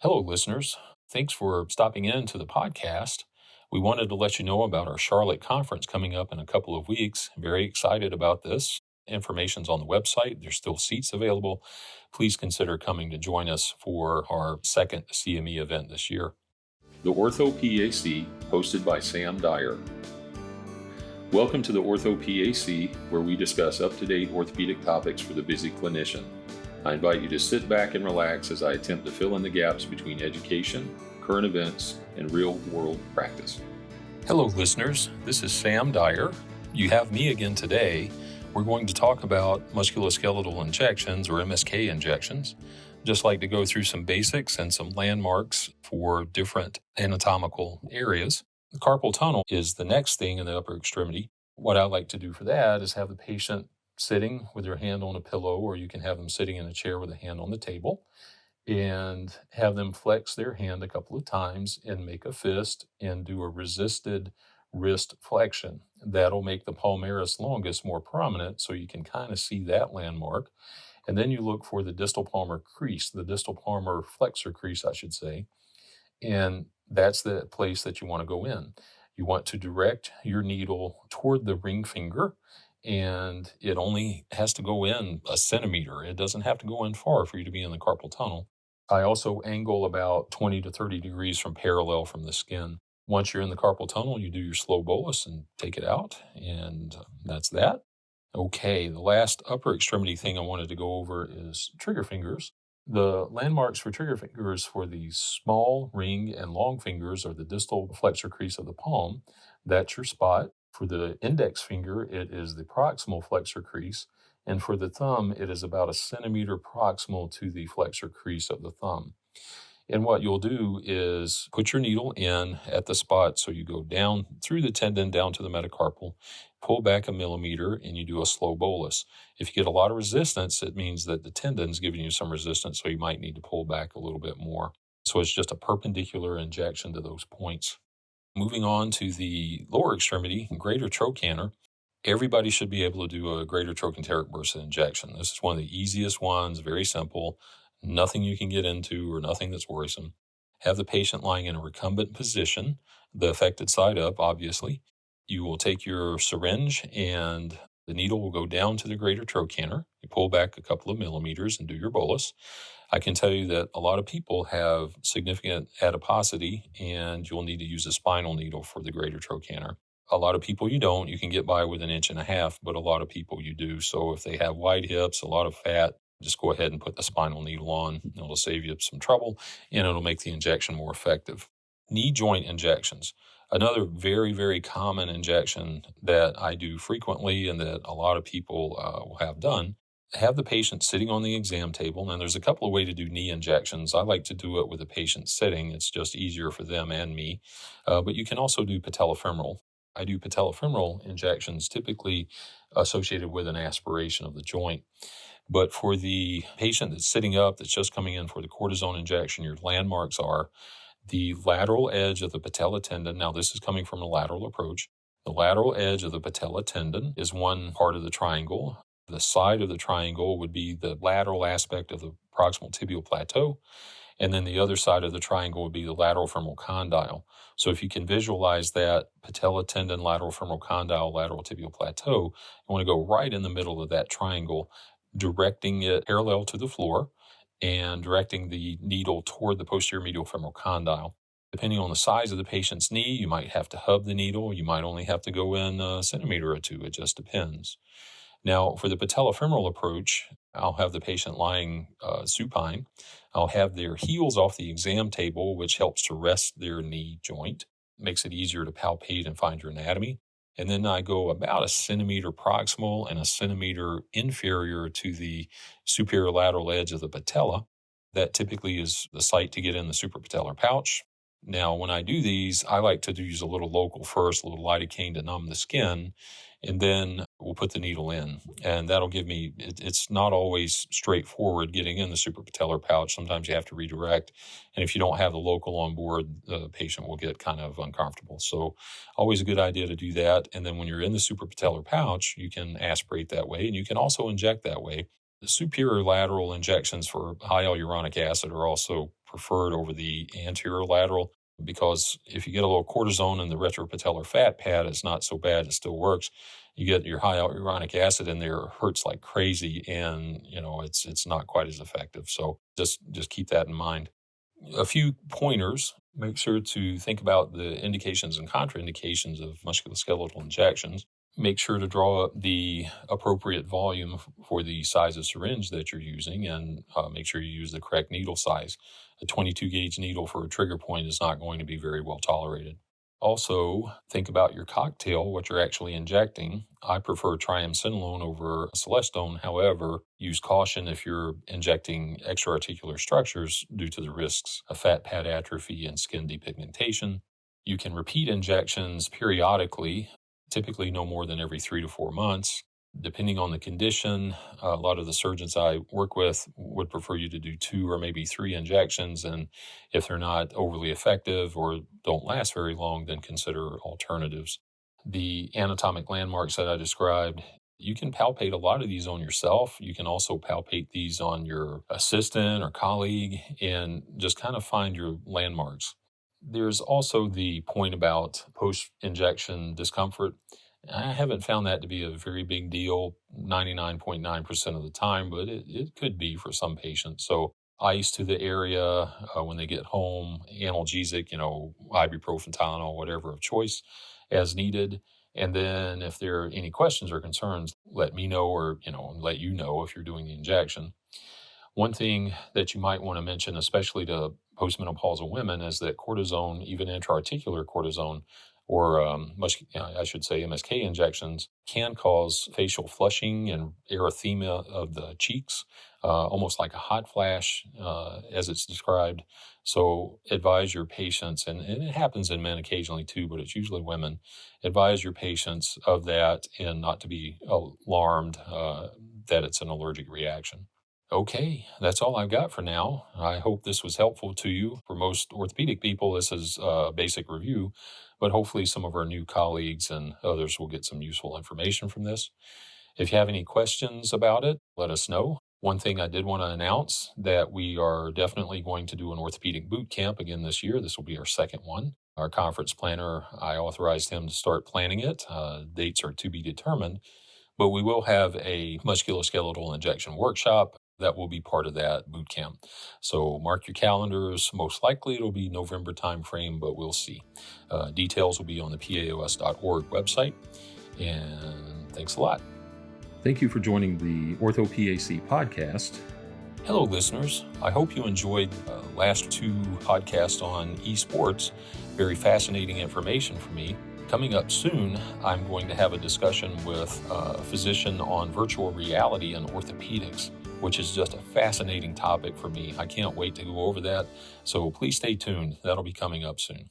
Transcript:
Hello, listeners. Thanks for stopping in to the podcast. We wanted to let you know about our Charlotte conference coming up in a couple of weeks. Very excited about this. Information's on the website. There's still seats available. Please consider coming to join us for our second CME event this year. The orthoPAC, hosted by Sam Dyer. Welcome to the orthoPAC, where we discuss up-to-date orthopedic topics for the busy clinician. I invite you to sit back and relax as I attempt to fill in the gaps between education, current events, and real-world practice. Hello, listeners. This is Sam Dyer. You have me again today. We're going to talk about musculoskeletal injections, or MSK injections. Just like to go through some basics and some landmarks for different anatomical areas. The carpal tunnel is the next thing in the upper extremity. What I like to do for that is have the patient sitting with their hand on a pillow, or you can have them sitting in a chair with a hand on the table, and have them flex their hand a couple of times and make a fist and do a resisted wrist flexion. That'll make the palmaris longus more prominent, so you can kind of see that landmark. And then you look for the distal palmar crease, the distal palmar flexor crease, I should say, and that's the place that you want to go in. You want to direct your needle toward the ring finger, and it only has to go in a centimeter. It doesn't have to go in far for you to be in the carpal tunnel. I also angle about 20 to 30 degrees from parallel from the skin. Once you're in the carpal tunnel, you do your slow bolus and take it out, and that's that. Okay, the last upper extremity thing I wanted to go over is trigger fingers. The landmarks for trigger fingers for the small, ring, and long fingers are the distal flexor crease of the palm. That's your spot. For the index finger, it is the proximal flexor crease. And for the thumb, it is about a centimeter proximal to the flexor crease of the thumb. And what you'll do is put your needle in at the spot. So you go down through the tendon, down to the metacarpal, pull back a millimeter, and you do a slow bolus. If you get a lot of resistance, it means that the tendon's giving you some resistance, so you might need to pull back a little bit more. So it's just a perpendicular injection to those points. Moving on to the lower extremity, greater trochanter. Everybody should be able to do a greater trochanteric bursa injection. This is one of the easiest ones, very simple. Nothing you can get into or nothing that's worrisome. Have the patient lying in a recumbent position, the affected side up, obviously. You will take your syringe and the needle will go down to the greater trochanter. You pull back a couple of millimeters and do your bolus. I can tell you that a lot of people have significant adiposity, and you'll need to use a spinal needle for the greater trochanter. A lot of people you don't. You can get by with 1.5 inches, but a lot of people you do. So if they have wide hips, a lot of fat, just go ahead and put the spinal needle on. It'll save you some trouble, and it'll make the injection more effective. Knee joint injections. Another very, very common injection that I do frequently and that a lot of people will have done. Have the patient sitting on the exam table, and there's a couple of ways to do knee injections. I like to do it with the patient sitting. It's just easier for them and me. But you can also do patellofemoral. I do patellofemoral injections typically associated with an aspiration of the joint. But for the patient that's sitting up, that's just coming in for the cortisone injection, your landmarks are the lateral edge of the patella tendon. Now, this is coming from a lateral approach. The lateral edge of the patella tendon is one part of the triangle. The side of the triangle would be the lateral aspect of the proximal tibial plateau. And then the other side of the triangle would be the lateral femoral condyle. So if you can visualize that patella tendon, lateral femoral condyle, lateral tibial plateau, you want to go right in the middle of that triangle, directing it parallel to the floor and directing the needle toward the posterior medial femoral condyle. Depending on the size of the patient's knee, you might have to hub the needle. You might only have to go in a centimeter or two. It just depends. Now, for the patellofemoral approach, I'll have the patient lying supine. I'll have their heels off the exam table, which helps to rest their knee joint. Makes it easier to palpate and find your anatomy. And then I go about a centimeter proximal and a centimeter inferior to the superior lateral edge of the patella. That typically is the site to get in the suprapatellar pouch. Now, when I do these, I like to use a little local first, a little lidocaine to numb the skin, and then we'll put the needle in. And that'll give me, it's not always straightforward getting in the suprapatellar pouch. Sometimes you have to redirect. And if you don't have the local on board, the patient will get kind of uncomfortable. So always a good idea to do that. And then when you're in the suprapatellar pouch, you can aspirate that way, and you can also inject that way. The superior lateral injections for hyaluronic acid are also preferred over the anterior lateral, because if you get a little cortisone in the retropatellar fat pad, it's not so bad, it still works. You get your hyaluronic acid in there, it hurts like crazy, and it's not quite as effective. So just keep that in mind. A few pointers: make sure to think about the indications and contraindications of musculoskeletal injections. Make sure to draw up the appropriate volume for the size of syringe that you're using, and make sure you use the correct needle size. A 22 gauge needle for a trigger point is not going to be very well tolerated. Also, think about your cocktail, what you're actually injecting. I prefer triamcinolone over celestone. However, use caution if you're injecting extraarticular structures due to the risks of fat pad atrophy and skin depigmentation. You can repeat injections periodically, typically no more than every 3 to 4 months. Depending on the condition, a lot of the surgeons I work with would prefer you to do 2 or maybe 3 injections, and if they're not overly effective or don't last very long, then consider alternatives. The anatomic landmarks that I described, you can palpate a lot of these on yourself. You can also palpate these on your assistant or colleague and just kind of find your landmarks. There's also the point about post-injection discomfort. I haven't found that to be a very big deal 99.9% of the time, but it could be for some patients. So ice to the area when they get home, analgesic, ibuprofen, Tylenol, whatever of choice as needed. And then if there are any questions or concerns, let me know, or, let you know if you're doing the injection. One thing that you might want to mention, especially to postmenopausal women, is that cortisone, even intra-articular cortisone, or I should say MSK injections, can cause facial flushing and erythema of the cheeks, almost like a hot flash, as it's described. So advise your patients, and it happens in men occasionally too, but it's usually women. Advise your patients of that and not to be alarmed that it's an allergic reaction. Okay, that's all I've got for now. I hope this was helpful to you. For most orthopedic people, this is a basic review, but hopefully some of our new colleagues and others will get some useful information from this. If you have any questions about it, let us know. One thing I did want to announce, that we are definitely going to do an orthopedic boot camp again this year. This will be our second one. Our conference planner, I authorized him to start planning it. Dates are to be determined, but we will have a musculoskeletal injection workshop that will be part of that boot camp. So mark your calendars. Most likely it'll be November timeframe, but we'll see. Details will be on the PAOS.org website. And thanks a lot. Thank you for joining the orthoPAC podcast. Hello, listeners. I hope you enjoyed the last 2 podcasts on esports. Very fascinating information for me. Coming up soon, I'm going to have a discussion with a physician on virtual reality and orthopedics, which is just a fascinating topic for me. I can't wait to go over that. So please stay tuned. That'll be coming up soon.